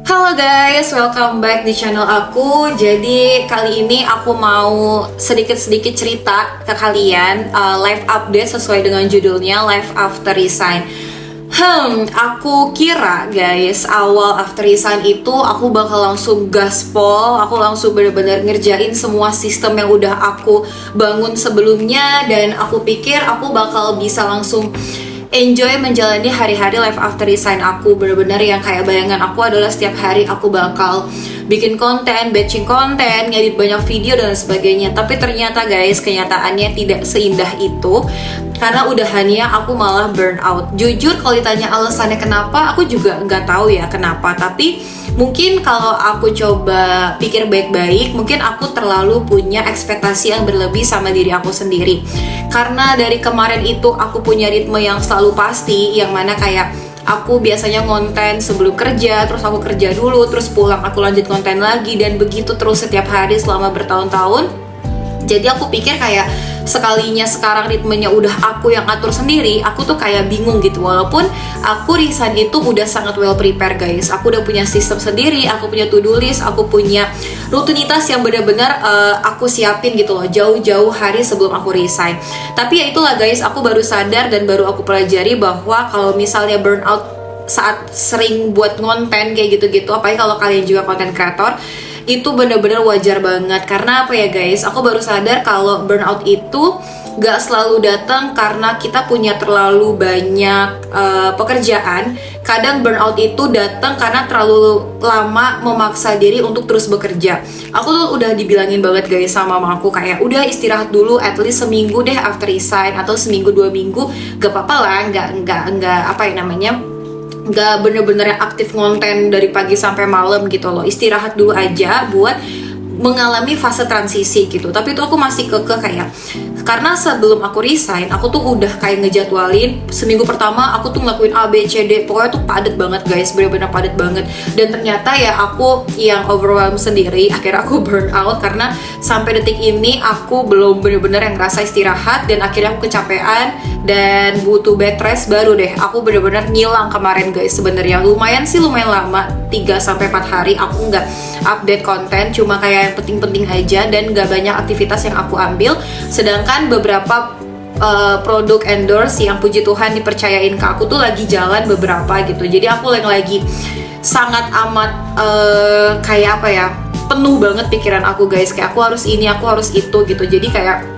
Halo guys, welcome back di channel aku. Jadi kali ini aku mau sedikit-sedikit cerita ke kalian, live update sesuai dengan judulnya Life After Resign. Aku kira guys, awal after resign itu aku bakal langsung gaspol, aku langsung bener-bener ngerjain semua sistem yang udah aku bangun sebelumnya, dan aku pikir aku bakal bisa langsung enjoy menjalani hari-hari life after resign aku. Bener-bener yang kayak bayangan aku adalah setiap hari aku bakal bikin konten, batching konten, ngedit banyak video dan sebagainya. Tapi ternyata guys, kenyataannya tidak seindah itu. Karena udahannya aku malah burn out. Jujur kalau ditanya alasannya kenapa, aku juga nggak tahu ya kenapa. Tapi mungkin kalau aku coba pikir baik-baik, mungkin aku terlalu punya ekspektasi yang berlebih sama diri aku sendiri. Karena dari kemarin itu aku punya ritme yang selalu pasti, yang mana kayak aku biasanya ngonten sebelum kerja, terus aku kerja dulu, terus pulang aku lanjut konten lagi, dan begitu terus setiap hari selama bertahun-tahun. Jadi aku pikir kayak sekalinya sekarang ritmenya udah aku yang atur sendiri, aku tuh kayak bingung gitu. Walaupun aku resign itu udah sangat well prepare guys. Aku udah punya sistem sendiri, aku punya to-do list, aku punya rutinitas yang benar-benar aku siapin gitu loh, jauh-jauh hari sebelum aku resign. Tapi ya itulah guys, aku baru sadar dan baru aku pelajari bahwa kalau misalnya burnout saat sering buat konten kayak gitu-gitu, apalagi kalau kalian juga konten kreator, itu bener-bener wajar banget. Karena apa ya guys, aku baru sadar kalau burnout itu gak selalu datang karena kita punya terlalu banyak pekerjaan. Kadang burnout itu datang karena terlalu lama memaksa diri untuk terus bekerja. Aku tuh udah dibilangin banget guys sama mama aku, kayak udah istirahat dulu at least seminggu deh after resign, atau seminggu 2 minggu gak apa-apa lah, nggak apa ya namanya, nggak bener-bener yang aktif ngonten dari pagi sampai malam gitu loh. Istirahat dulu aja buat mengalami fase transisi gitu. Tapi itu aku masih kekeh kayak, karena sebelum aku resign, aku tuh udah kayak ngejadwalin seminggu pertama aku tuh ngelakuin A, B, C, D. Pokoknya tuh padet banget guys, bener-bener padet banget. Dan ternyata ya aku yang overwhelmed sendiri, akhirnya aku burn out. Karena sampai detik ini aku belum bener-bener yang ngerasa istirahat, dan akhirnya aku kecapean dan butuh bed rest. Baru deh aku bener-bener ngilang kemarin guys. Sebenarnya lumayan lama, 3-4 hari aku nggak update konten, cuma kayak yang penting-penting aja, dan nggak banyak aktivitas yang aku ambil. Sedangkan beberapa produk endorse yang puji Tuhan dipercayain ke aku tuh lagi jalan beberapa gitu. Jadi aku yang lagi sangat amat kayak apa ya, penuh banget pikiran aku guys. Kayak aku harus ini, aku harus itu gitu. Jadi kayak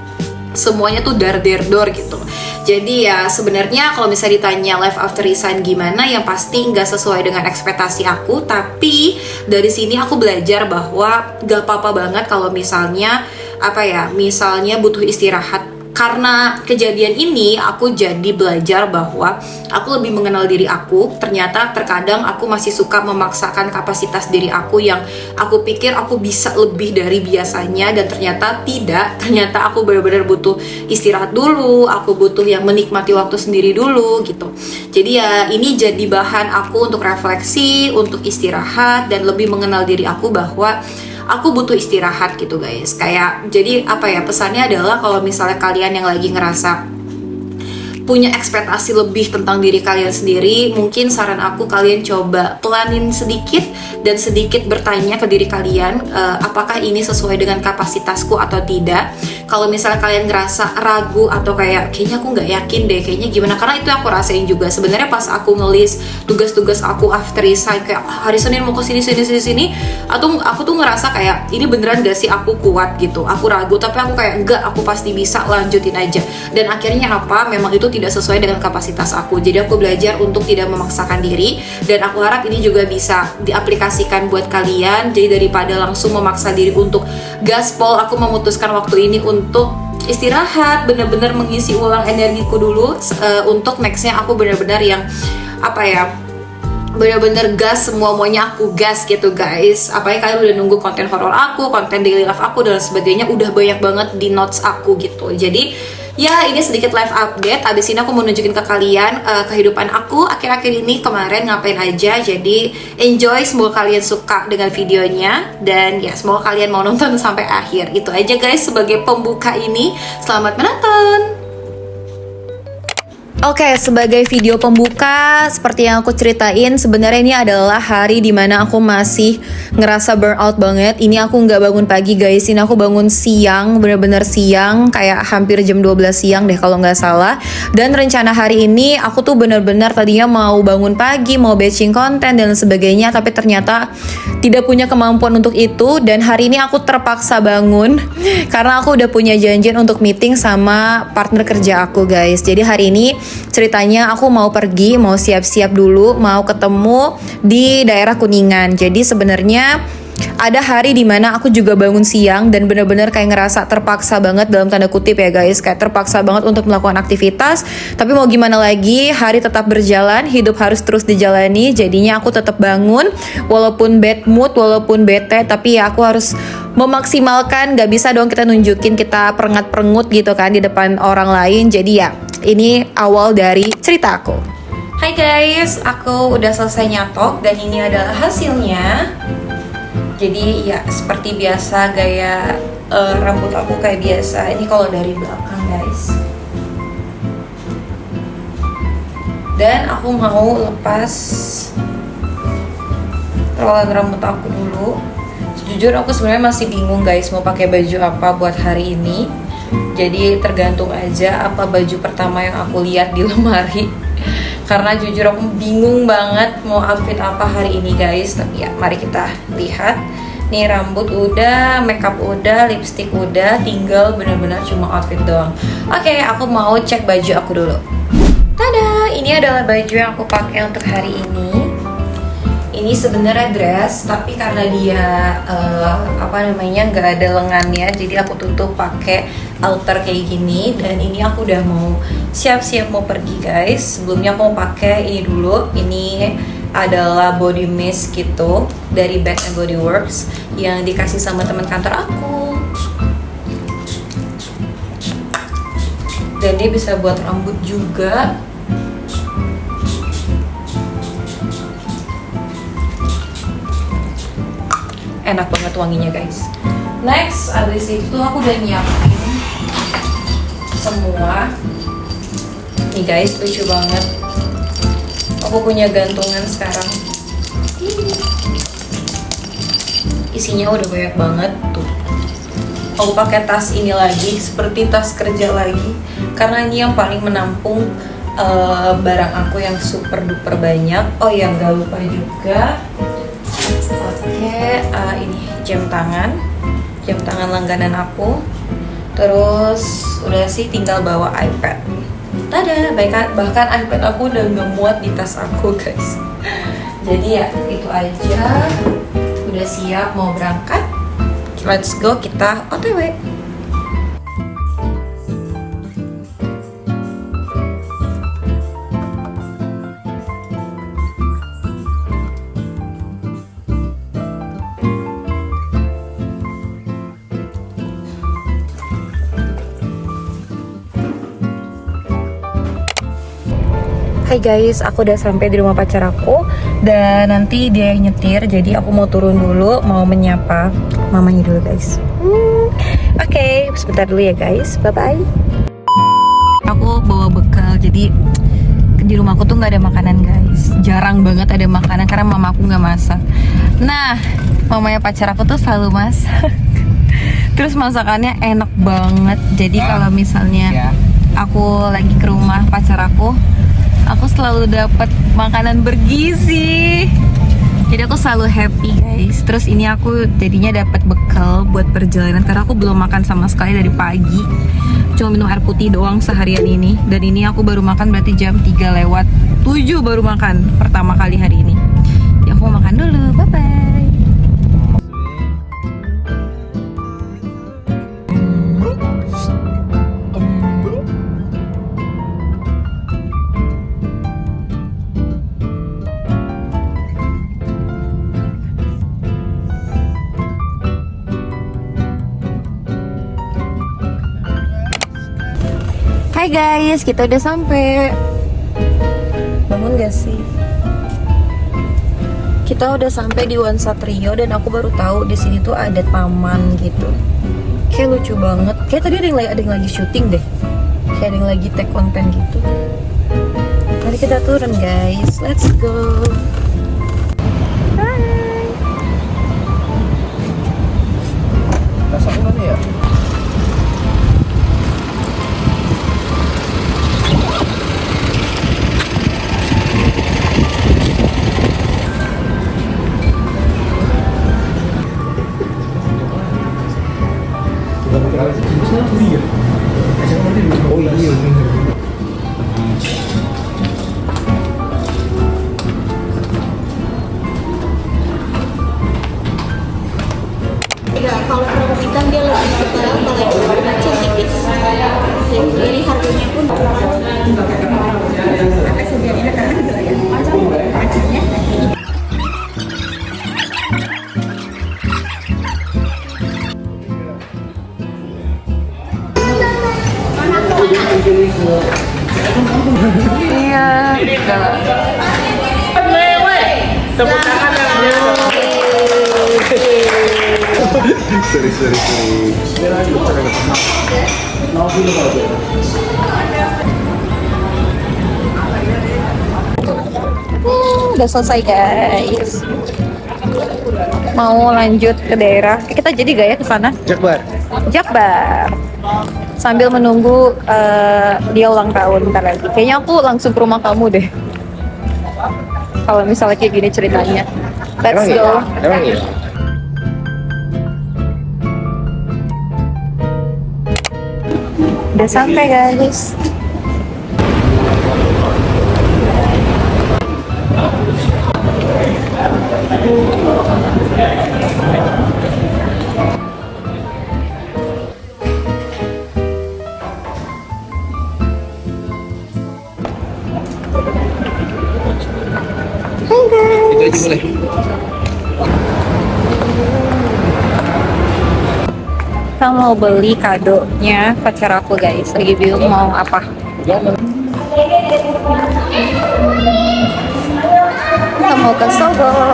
semuanya tuh dar-der-dor gitu. Jadi ya sebenarnya kalau misalnya ditanya life after resign gimana, yang pasti nggak sesuai dengan ekspektasi aku. Tapi dari sini aku belajar bahwa gak apa-apa banget kalau misalnya apa ya, misalnya butuh istirahat. Karena kejadian ini aku jadi belajar bahwa aku lebih mengenal diri aku. Ternyata terkadang aku masih suka memaksakan kapasitas diri aku yang aku pikir aku bisa lebih dari biasanya, dan ternyata tidak. Ternyata aku benar-benar butuh istirahat dulu, aku butuh yang menikmati waktu sendiri dulu gitu. Jadi ya ini jadi bahan aku untuk refleksi, untuk istirahat, dan lebih mengenal diri aku bahwa aku butuh istirahat gitu guys. Kayak jadi apa ya, pesannya adalah kalau misalnya kalian yang lagi ngerasa punya ekspektasi lebih tentang diri kalian sendiri, mungkin saran aku kalian coba pelanin sedikit, dan sedikit bertanya ke diri kalian, apakah ini sesuai dengan kapasitasku atau tidak. Kalau misalnya kalian ngerasa ragu atau kayak kayaknya aku nggak yakin deh, kayaknya gimana, karena itu aku rasain juga sebenarnya pas aku ngelis tugas-tugas aku after resign, kayak hari Senin mau ke sini, atau aku tuh ngerasa kayak ini beneran gak sih aku kuat gitu. Aku ragu, tapi aku kayak enggak, aku pasti bisa, lanjutin aja. Dan akhirnya apa, memang itu tidak sesuai dengan kapasitas aku. Jadi aku belajar untuk tidak memaksakan diri, dan aku harap ini juga bisa diaplikasikan buat kalian. Jadi daripada langsung memaksa diri untuk gaspol, aku memutuskan waktu ini untuk istirahat, bener-bener mengisi ulang energiku dulu. Untuk nextnya aku bener-bener yang apa ya, bener-bener gas, semuanya aku gas gitu guys. Apalagi kalian udah nunggu konten horor aku, konten daily life aku dan sebagainya, udah banyak banget di notes aku gitu. Jadi ya ini sedikit live update. Abis ini aku mau nunjukin ke kalian kehidupan aku akhir-akhir ini, kemarin ngapain aja. Jadi enjoy, semoga kalian suka dengan videonya, dan ya semoga kalian mau nonton sampai akhir. Itu aja guys sebagai pembuka ini. Selamat menonton. Oke, sebagai video pembuka, seperti yang aku ceritain, sebenarnya ini adalah hari dimana aku masih ngerasa burnout banget. Ini aku nggak bangun pagi guys, ini aku bangun siang, bener-bener siang, kayak hampir jam 12 siang deh kalau nggak salah. Dan rencana hari ini aku tuh bener-bener tadinya mau bangun pagi, mau batching konten dan sebagainya, tapi ternyata tidak punya kemampuan untuk itu. Dan hari ini aku terpaksa bangun karena aku udah punya janjian untuk meeting sama partner kerja aku guys. Jadi hari ini ceritanya aku mau pergi, mau siap-siap dulu, mau ketemu di daerah Kuningan. Jadi sebenarnya ada hari dimana aku juga bangun siang dan benar-benar kayak ngerasa terpaksa banget dalam tanda kutip ya guys, kayak terpaksa banget untuk melakukan aktivitas. Tapi mau gimana lagi, hari tetap berjalan, hidup harus terus dijalani. Jadinya aku tetap bangun walaupun bad mood, walaupun bete, tapi ya aku harus memaksimalkan. Gak bisa dong kita nunjukin kita perengat-perengut gitu kan di depan orang lain. Jadi ya ini awal dari cerita aku. Hai guys, aku udah selesai nyatok dan ini adalah hasilnya. Jadi ya seperti biasa gaya rambut aku kayak biasa. Ini kalau dari belakang guys. Dan aku mau lepas rolan rambut aku dulu. Jujur aku sebenarnya masih bingung guys mau pakai baju apa buat hari ini. Jadi tergantung aja apa baju pertama yang aku lihat di lemari. Karena jujur aku bingung banget mau outfit apa hari ini guys. Tapi ya mari kita lihat. Nih rambut udah, makeup udah, lipstick udah, tinggal bener-bener cuma outfit doang. Oke, aku mau cek baju aku dulu. Tada, ini adalah baju yang aku pakai untuk hari ini. Ini sebenarnya dress, tapi karena dia nggak ada lengannya, jadi aku tutup pakai outer kayak gini. Dan ini aku udah mau siap-siap mau pergi guys. Sebelumnya aku mau pakai ini dulu. Ini adalah body mist gitu dari Bath and Body Works yang dikasih sama teman kantor aku. Dan dia bisa buat rambut juga. Enak banget wanginya guys. Next, abis itu aku udah nyiapin semua. Nih guys, lucu banget. Aku punya gantungan sekarang. Isinya udah banyak banget tuh. Aku pakai tas ini lagi, seperti tas kerja lagi, karena ini yang paling menampung barang aku yang super duper banyak. Oh ya, nggak lupa juga pakai ini jam tangan langganan aku. Terus udah sih tinggal bawa iPad. Tada, bahkan iPad aku udah nggak muat di tas aku guys. Jadi ya itu aja. Udah siap mau berangkat. Let's go, kita OTW. Hai guys, aku udah sampai di rumah pacar aku dan nanti dia yang nyetir, jadi aku mau turun dulu, mau menyapa mamanya dulu guys. Oke, sebentar dulu ya guys, bye bye. Aku bawa bekal, jadi di rumah aku tuh nggak ada makanan guys, jarang banget ada makanan karena mama aku nggak masak. Nah, mamanya pacar aku tuh selalu masak. Terus masakannya enak banget. Jadi kalau misalnya aku lagi ke rumah pacar aku selalu dapat makanan bergizi. Jadi aku selalu happy guys. Terus ini aku jadinya dapat bekal buat perjalanan karena aku belum makan sama sekali dari pagi. Cuma minum air putih doang seharian ini. Dan ini aku baru makan berarti jam 3:07 baru makan pertama kali hari ini. Ya aku mau makan dulu. Bye bye. Hai guys, kita udah sampai. Bangun gak sih? Kita udah sampai di One Satrio dan aku baru tahu di sini tuh ada taman gitu. Kayak lucu banget. Kayak tadi ada yang lagi syuting deh. Kayak ada yang lagi take konten gitu. kita turun guys, let's go. Hai. Rasa mana ya? Oh iya. Ya, kalau kerupuk hitam dia lebih tebal, kalau yang kerupuk kacang tipis. Jadi harganya pun pakai sejarahnya karena gitu ya. Kacangnya. Iya. Tepuk tangan sorry. Udah selesai guys. Mau lanjut ke daerah. Kita jadi gak ya ke sana? Jakbar. Sambil menunggu dia ulang tahun bentar lagi. Kayaknya aku langsung ke rumah kamu deh. Kalau misalnya kayak gini ceritanya. Let's go. Emang iya? Udah sampai guys. Hai guys. Itu aja boleh. Kita mau beli kadonya pacar aku guys. Lagi bingung mau apa. Kita mau ke Sogo.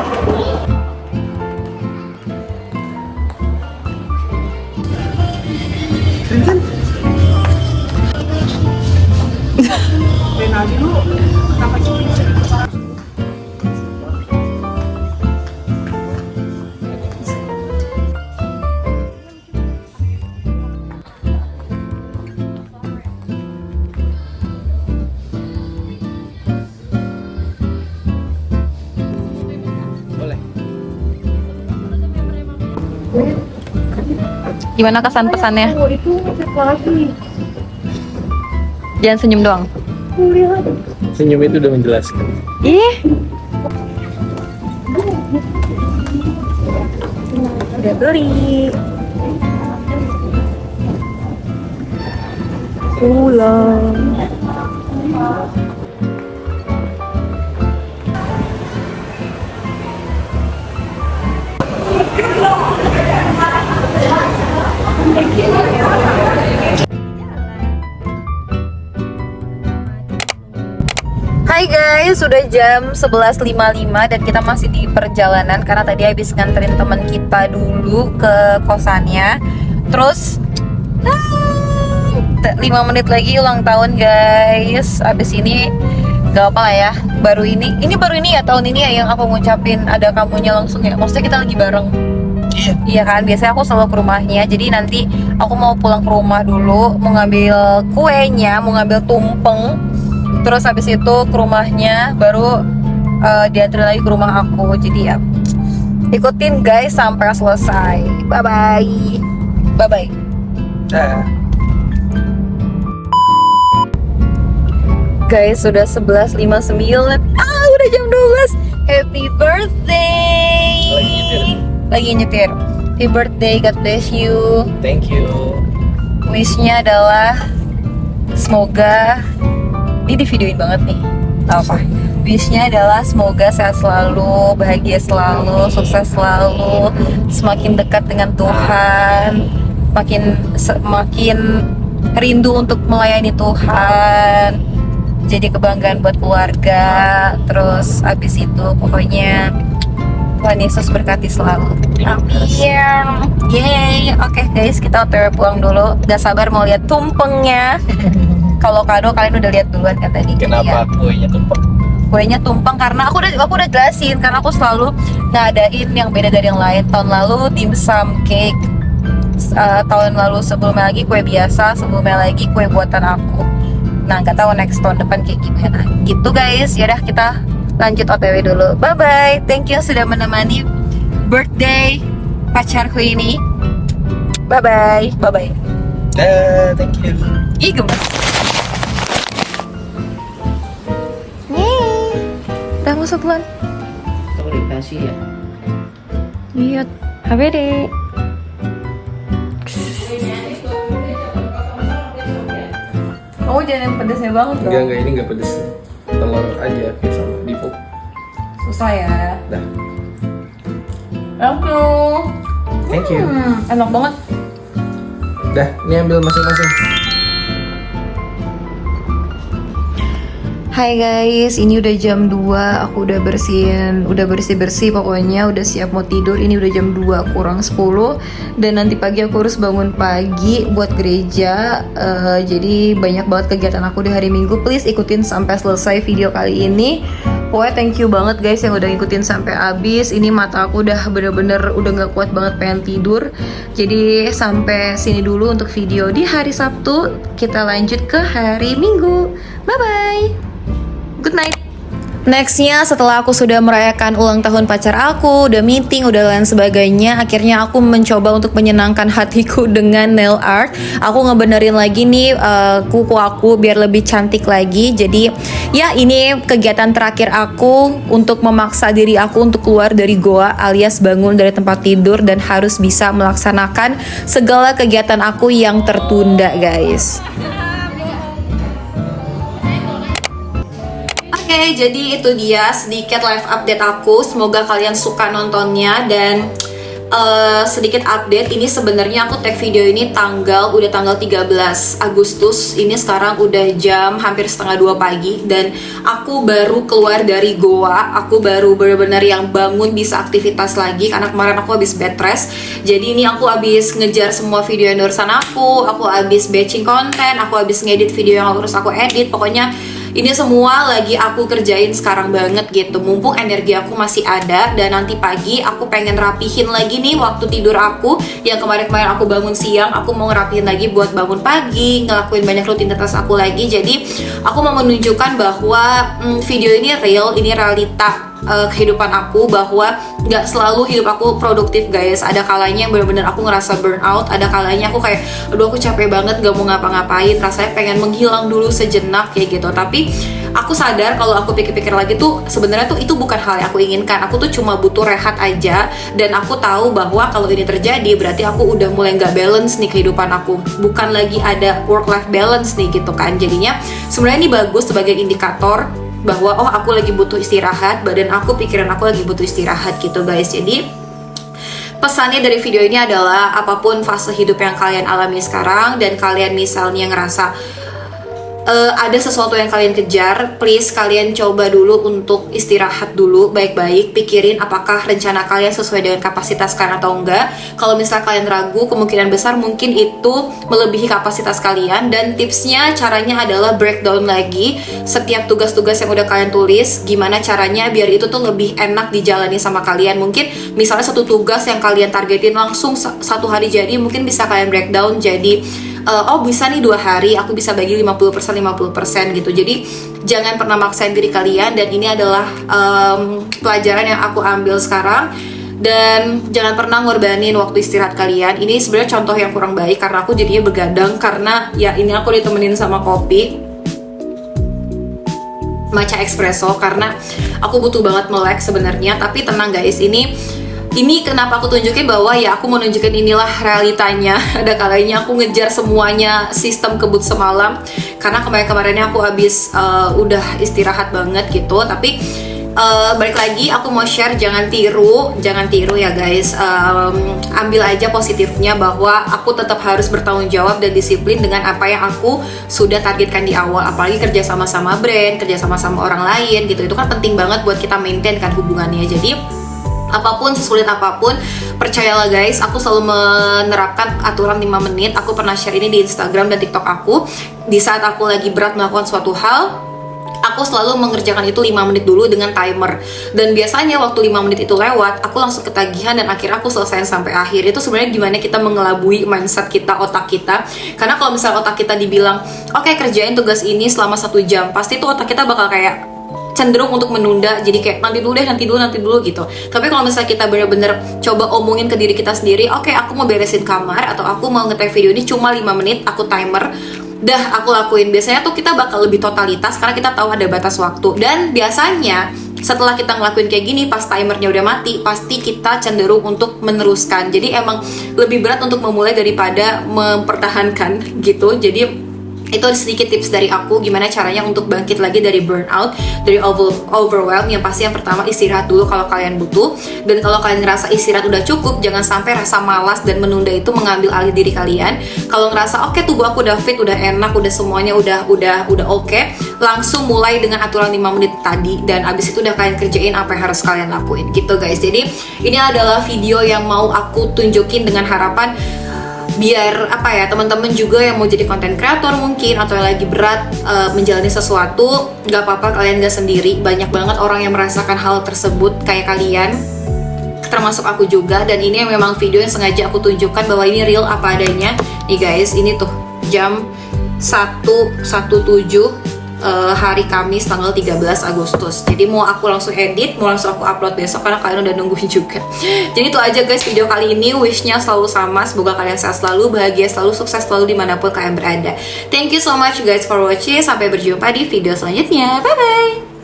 Boleh. Gimana kesan pesannya? Jangan senyum doang. Senyum itu udah menjelaskan. Ih. Udah beli. Pulang. Hai guys, sudah jam 11.55 dan kita masih di perjalanan karena tadi habis nganterin teman kita dulu ke kosannya. Terus 5 menit lagi ulang tahun guys. Abis ini gak apa lah ya. Baru ini ya tahun ini ya yang aku ngucapin ada kamunya langsung ya. Maksudnya kita lagi bareng. Iya kan, biasanya aku selalu ke rumahnya. Jadi nanti aku mau pulang ke rumah dulu, mau ngambil kuenya, mau ngambil tumpeng. Terus habis itu ke rumahnya, baru diantar lagi ke rumah aku. Jadi ya ikutin guys sampai selesai. Bye bye. Guys, sudah 11.59. Udah jam 12. Happy birthday. Lagi nyetir. Happy birthday, God bless you. Thank you. Wish-nya adalah semoga ini di videoin banget nih. Tahu apa? Wish-nya adalah semoga sehat selalu, bahagia selalu, sukses selalu, semakin dekat dengan Tuhan, makin rindu untuk melayani Tuhan, jadi kebanggaan buat keluarga. Terus abis itu pokoknya Tuhan Yesus berkati selalu. Amin. Yeay. Oke guys, kita otw pulang dulu. Gak sabar mau lihat tumpengnya. Kalau kado kalian udah lihat duluan kan tadi. Kenapa kuenya tumpeng? Kuenya tumpeng karena aku udah jelasin, karena aku selalu ngadain yang beda dari yang lain. Tahun lalu dimsum cake, tahun lalu sebelumnya lagi kue biasa, sebelumnya lagi kue buatan aku. Nah, nggak tahu next tahun depan kayak gimana. Gitu guys, yaudah kita lanjut OTW dulu. Bye bye. Thank you sudah menemani birthday pacarku ini. Bye bye. Bye bye. Thank you. Ih, gemes. Udah masuk bulan. Tahu dikasih ya? Iya, HBD. Kamu jangan yang pedesnya banget loh. Enggak, ini enggak pedes. Telur aja kayak sama Divo. Susah ya. Dah. Thank you. Thank you. Enak banget. Dah, ini ambil masing-masing. Hai guys, ini udah jam 2, aku udah bersih-bersih pokoknya, udah siap mau tidur. Ini udah jam 2 kurang 10 dan nanti pagi aku harus bangun pagi buat gereja. Jadi banyak banget kegiatan aku di hari Minggu. Please ikutin sampai selesai video kali ini. Pokoknya thank you banget guys yang udah ngikutin sampai habis. Ini mata aku udah bener-bener udah gak kuat banget pengen tidur. Jadi sampai sini dulu untuk video di hari Sabtu. Kita lanjut ke hari Minggu. Bye bye. Good night. Nextnya setelah aku sudah merayakan ulang tahun pacar aku, udah meeting, udah lain sebagainya, akhirnya aku mencoba untuk menyenangkan hatiku dengan nail art. Aku ngebenerin lagi nih kuku aku biar lebih cantik lagi. Jadi ya ini kegiatan terakhir aku untuk memaksa diri aku untuk keluar dari goa alias bangun dari tempat tidur dan harus bisa melaksanakan segala kegiatan aku yang tertunda guys. Oke, jadi itu dia sedikit live update aku. Semoga kalian suka nontonnya dan sedikit update. Ini sebenarnya aku tag video ini udah tanggal 13 Agustus. Ini sekarang udah jam hampir setengah 2 pagi dan aku baru keluar dari goa. Aku baru benar-benar yang bangun bisa aktivitas lagi karena kemarin aku habis bed rest. Jadi ini aku habis ngejar semua video yang urusan aku habis batching konten, aku habis ngedit video yang harus aku edit. Pokoknya ini semua lagi aku kerjain sekarang banget gitu. Mumpung energi aku masih ada dan nanti pagi aku pengen rapihin lagi nih waktu tidur aku. Yang kemarin-kemarin aku bangun siang, aku mau ngerapihin lagi buat bangun pagi, ngelakuin banyak rutinitas aku lagi. Jadi aku mau menunjukkan bahwa video ini real, ini realita kehidupan aku, bahwa nggak selalu hidup aku produktif guys. Ada kalanya yang benar-benar aku ngerasa burnout, ada kalanya aku kayak aduh aku capek banget gak mau ngapa-ngapain, rasanya pengen menghilang dulu sejenak kayak gitu. Tapi aku sadar kalau aku pikir-pikir lagi tuh sebenarnya tuh itu bukan hal yang aku inginkan. Aku tuh cuma butuh rehat aja dan aku tahu bahwa kalau ini terjadi berarti aku udah mulai nggak balance nih kehidupan aku, bukan lagi ada work-life balance nih gitu kan. Jadinya sebenarnya ini bagus sebagai indikator bahwa oh aku lagi butuh istirahat, badan aku, pikiran aku lagi butuh istirahat gitu guys. Jadi pesannya dari video ini adalah apapun fase hidup yang kalian alami sekarang dan kalian misalnya ngerasa ada sesuatu yang kalian kejar, please kalian coba dulu untuk istirahat dulu baik-baik, pikirin apakah rencana kalian sesuai dengan kapasitas kalian atau enggak. Kalau misal kalian ragu, kemungkinan besar mungkin itu melebihi kapasitas kalian. Dan tipsnya, caranya adalah breakdown lagi setiap tugas-tugas yang udah kalian tulis, gimana caranya biar itu tuh lebih enak dijalani sama kalian. Mungkin misalnya satu tugas yang kalian targetin langsung satu hari jadi, mungkin bisa kalian breakdown jadi oh bisa nih 2 hari aku bisa bagi 50% gitu. Jadi jangan pernah maksain diri kalian, dan ini adalah pelajaran yang aku ambil sekarang. Dan jangan pernah ngorbanin waktu istirahat kalian. Ini sebenarnya contoh yang kurang baik karena aku jadinya begadang, karena ya ini aku ditemenin sama kopi matcha espresso karena aku butuh banget melek sebenarnya. Tapi tenang guys, ini kenapa aku tunjukin bahwa ya aku mau nunjukin inilah realitanya. Ada kalanya aku ngejar semuanya sistem kebut semalam karena kemarin-kemarinnya aku habis udah istirahat banget gitu. Tapi balik lagi aku mau share, jangan tiru ya guys. Ambil aja positifnya bahwa aku tetap harus bertanggung jawab dan disiplin dengan apa yang aku sudah targetkan di awal. Apalagi kerja sama-sama brand, kerja sama-sama orang lain gitu, itu kan penting banget buat kita maintain kan hubungannya. Jadi apapun, sesulit apapun, percayalah guys, aku selalu menerapkan aturan 5 menit. Aku pernah share ini di Instagram dan TikTok aku. di saat aku lagi berat melakukan suatu hal, aku selalu mengerjakan itu 5 menit dulu dengan timer. Dan biasanya waktu 5 menit itu lewat, aku langsung ketagihan dan akhirnya aku selesai sampai akhir. Itu sebenarnya gimana kita mengelabui mindset kita, otak kita. Karena kalau misalnya otak kita dibilang, oke, kerjain tugas ini selama 1 jam, pasti tuh otak kita bakal kayak cenderung untuk menunda, jadi kayak nanti dulu gitu. Tapi kalau misalnya kita bener-bener coba omongin ke diri kita sendiri, oke, aku mau beresin kamar atau aku mau nge-tag video ini cuma 5 menit, aku timer, dah aku lakuin. Biasanya tuh kita bakal lebih totalitas karena kita tahu ada batas waktu. Dan biasanya setelah kita ngelakuin kayak gini, pas timernya udah mati, pasti kita cenderung untuk meneruskan. Jadi emang lebih berat untuk memulai daripada mempertahankan gitu. Jadi itu sedikit tips dari aku gimana caranya untuk bangkit lagi dari burnout, dari overwhelm. Yang pasti yang pertama, istirahat dulu kalau kalian butuh. Dan kalau kalian ngerasa istirahat udah cukup, jangan sampai rasa malas dan menunda itu mengambil alih diri kalian. Kalau ngerasa oke, tubuh aku udah fit, udah enak, udah semuanya udah oke, langsung mulai dengan aturan 5 menit tadi, dan abis itu udah kalian kerjain apa yang harus kalian lakuin gitu guys. Jadi ini adalah video yang mau aku tunjukin dengan harapan biar apa ya, teman-teman juga yang mau jadi content creator mungkin atau yang lagi berat menjalani sesuatu, nggak apa-apa, kalian nggak sendiri. Banyak banget orang yang merasakan hal tersebut kayak kalian, termasuk aku juga. Dan ini memang video yang sengaja aku tunjukkan bahwa ini real apa adanya nih guys. Ini tuh jam 1.17 hari Kamis tanggal 13 Agustus. Jadi mau aku langsung edit, mau langsung aku upload besok karena kalian udah nungguin juga. Jadi itu aja guys video kali ini. Wishnya selalu sama, semoga kalian sehat selalu, bahagia selalu, sukses selalu dimanapun kalian berada. Thank you so much guys for watching. Sampai berjumpa di video selanjutnya. Bye bye.